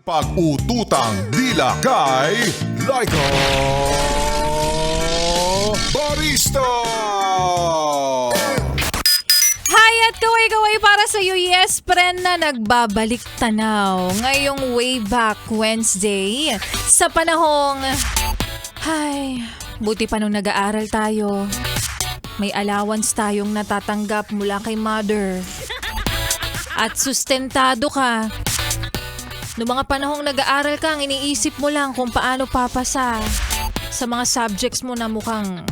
Pag-ututang dila kay Laika Barista! Hi at kaway-kaway para sa iyo, yes friend na nagbabalik tanaw ngayong way back Wednesday sa panahong, buti pa nung nag-aaral tayo. May allowance tayong natatanggap mula kay mother. At sustentado ka. Noong mga panahong nag-aaral ka, ang iniisip mo lang kung paano papasa sa mga subjects mo na mukhang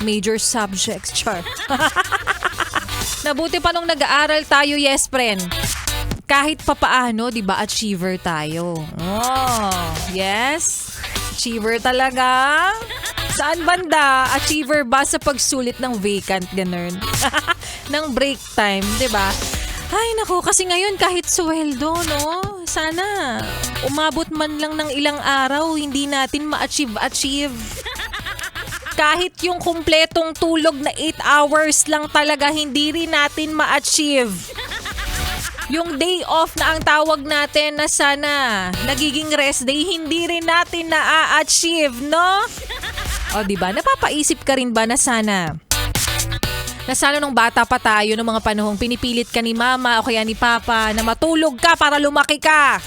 major subjects, char. Nabuti pa nung nag-aaral tayo, yes friend. Kahit papaano, di ba, achiever tayo. Oh, yes? Achiever talaga? Saan banda? Achiever ba sa pagsulit ng vacant, ganun? Ng break time, di ba? Ay, naku, kasi ngayon kahit sweldo, no? Sana umabot man lang ng ilang araw, hindi natin ma-achieve. Kahit yung kumpletong tulog na 8 hours lang talaga, hindi rin natin ma-achieve. Yung day off na ang tawag natin na sana nagiging rest day, hindi rin natin na-achieve, no? O, diba? Napapaisip ka rin ba na sana nung bata pa tayo, nung mga panahong pinipilit ka ni mama o kaya ni papa na matulog ka para lumaki ka.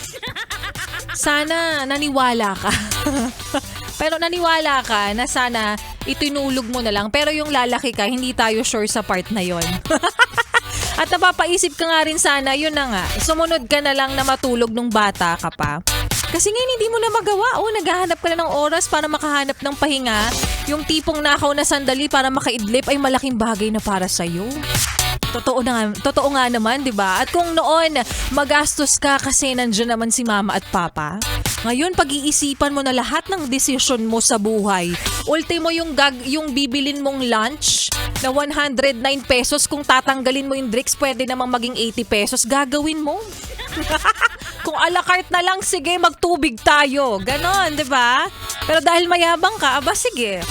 Sana naniwala ka. Pero naniwala ka na sana itinulog mo na lang. Pero yung lalaki ka, hindi tayo sure sa part na yon. At napapaisip ka nga rin sana, yun na nga, sumunod ka na lang na matulog nung bata ka pa. Kasi ngayon hindi mo na magawa. Naghahanap ka na ng oras para makahanap ng pahinga. Yung tipong nakaw na sandali para makaidlip ay malaking bagay na para sa'yo. Totoo nga naman, di ba? At kung noon magastos ka kasi nandiyan naman si mama at papa, ngayon pag-iisipan mo na lahat ng desisyon mo sa buhay. Ultimo yung bibilin mong lunch na 109 pesos, kung tatanggalin mo yung drinks pwede namang maging 80 pesos, gagawin mo. Kung a la carte na lang, sige, magtubig tayo. Ganon, di ba? Pero dahil mayabang ka, sige.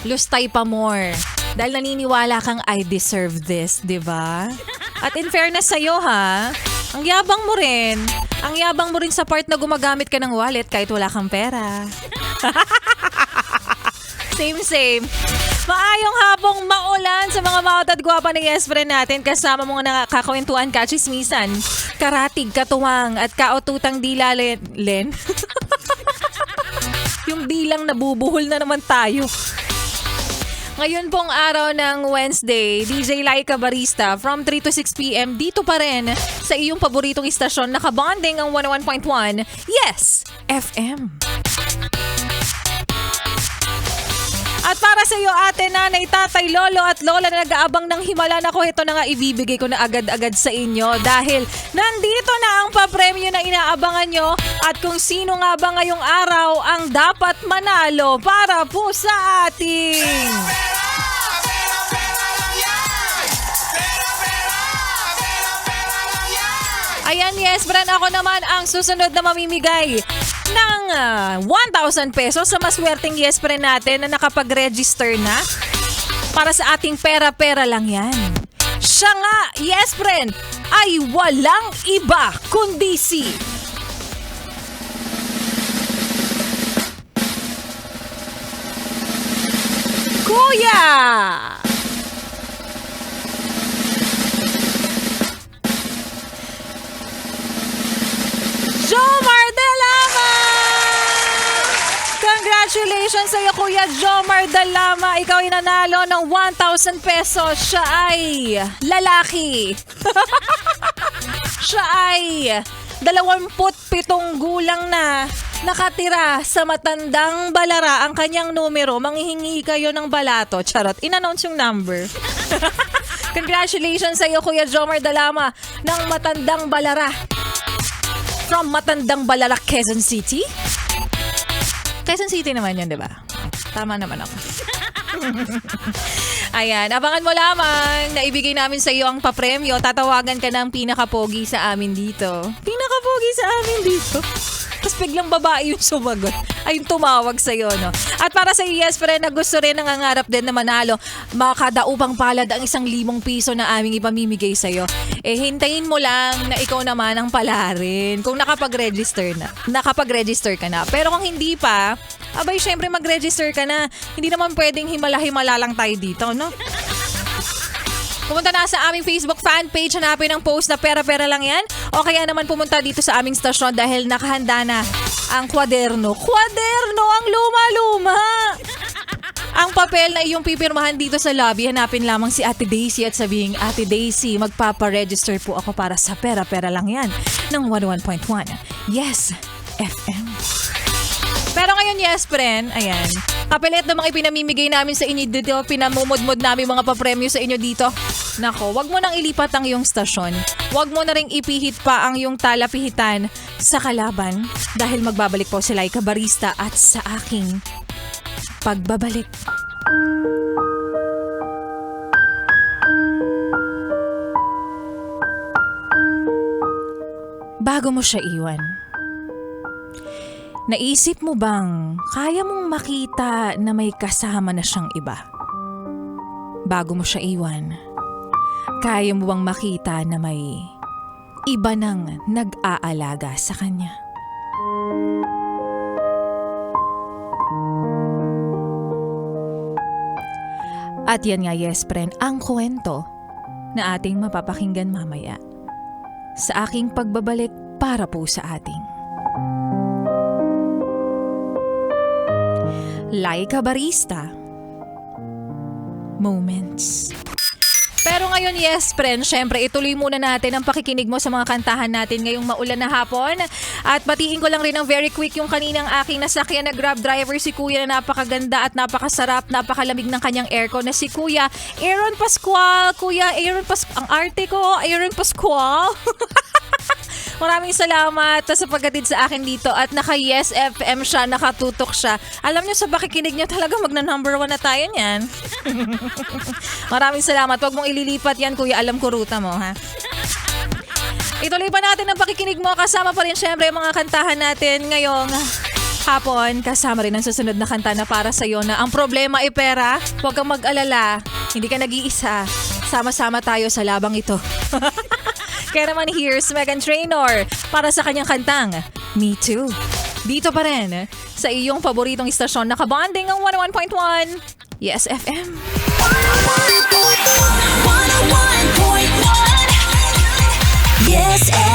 Lustay pa more. Dahil naniniwala kang I deserve this, di ba? At in fairness sa'yo, ha? Ang yabang mo rin. Ang yabang mo rin sa part na gumagamit ka ng wallet kahit wala kang pera. Same. Maayong hapong maulan sa mga maot at gwapa ng yes friend natin. Kasama mo nga nakakakwentuhan, kachismisan, karatig, katuwang, at kaotutang dila len. Yung dilang nabubuhol na naman tayo. Ngayon pong araw ng Wednesday, DJ Laika Barista from 3 to 6 p.m. dito pa rin sa iyong paboritong istasyon, nakabonding ang 101.1 Yes FM. At para sa iyo, ate, nanay, tatay, lolo at lola na nag-aabang ng himala, ko, ito na nga ibibigay ko na agad-agad sa inyo dahil nandito na ang papremyo na inaabangan nyo at kung sino nga ba ngayong araw ang dapat manalo para po sa ating ayan, yes, Bran, ako naman ang susunod na mamimigay ng 1,000 pesos sa maswerteng yes friend natin na nakapag-register na. Para sa ating pera-pera lang yan. Siya nga, yes friend, ay walang iba kundi si Kuya Jomar de Lama! Congratulations sa iyo, Kuya Jomar de Lama. Ikaw ay nanalo ng 1,000 pesos. Siya ay lalaki. Siya ay 27 gulang na, nakatira sa Matandang Balara. Ang kanyang numero, manghihingi kayo ng balato. Charot, in-announce yung number. Congratulations sa iyo, Kuya Jomar de Lama ng Matandang Balara. From Matandang Balara, Quezon City. Quezon City naman yun, di ba? Tama naman ako. Ayan, abangan mo lamang na ibigay namin sa iyo ang papremyo. Tatawagan ka ng pinakapogi sa amin dito. Pinakapogi pogi sa amin dito. Tapos biglang babae yung sumagot. Ay, yung tumawag sa'yo, no? At para sa yes, friend, na gusto rin nangangarap din na manalo, makadaupang palad ang 1,000 piso na aming ipamimigay sa'yo. Eh, hintayin mo lang na ikaw naman ang palarin kung nakapag-register ka na. Pero kung hindi pa, abay, syempre mag-register ka na. Hindi naman pwedeng himala-himala lang tayo dito, no? Pumunta na sa aming Facebook fan page, hanapin ang post na pera-pera lang yan. O kaya naman pumunta dito sa aming stasyon dahil nakahanda na ang kwaderno. Kwaderno! Ang luma-luma! Ang papel na iyong pipirmahan dito sa lobby, hanapin lamang si Ate Daisy at sabihin, Ate Daisy, magpaparegister po ako para sa pera-pera lang yan ng 101.1 Yes FM. Pero ngayon, yes, friend, ayan, kapalit na mga ipinamimigay namin sa inyo dito, pinamumudmod namin mga papremyo sa inyo dito. Nako, wag mo nang ilipat ang iyong stasyon. Wag mo na ring ipihit pa ang iyong talapihitan sa kalaban dahil magbabalik po si Laika Barista at sa aking pagbabalik. Bago mo siya iwan, naisip mo bang kaya mong makita na may kasama na siyang iba? Bago mo siya iwan, kaya mo bang makita na may iba nang nag-aalaga sa kanya? At yan nga, yes, friend, ang kwento na ating mapapakinggan mamaya sa aking pagbabalik para po sa ating Laika Barista Moments. Pero ngayon, yes, friend, syempre ituloy muna natin ang pakikinig mo sa mga kantahan natin ngayong maulan na hapon. At batiin ko lang rin ng very quick yung kaninang aking nasakyan na Grab driver, si Kuya na napakaganda at napakasarap, napakalamig ng kanyang aircon na si Kuya Aaron Pascual. Kuya Aaron Pascual, ang arte ko, Aaron Pascual. Maraming salamat sa paghatid sa akin dito at naka-Yes FM siya, nakatutok siya. Alam niyo, sa pakikinig niyo talaga magna-number 1 na tayo niyan. Maraming salamat. Huwag mong ililipat yan, Kuya. Alam ko ruta mo, ha? Ituloy pa natin ang pakikinig mo. Kasama pa rin syempre mga kantahan natin ngayong hapon. Kasama rin ang susunod na kanta na para sa'yo na ang problema ay pera. Huwag kang mag-alala. Hindi ka nag-iisa. Sama-sama tayo sa labang ito. Kaya naman, here's Meghan Trainor para sa kanyang kantang Me Too. Dito pa rin sa iyong paboritong istasyon, nakabonding ang 101.1 Yes FM. 101.1 Yes FM.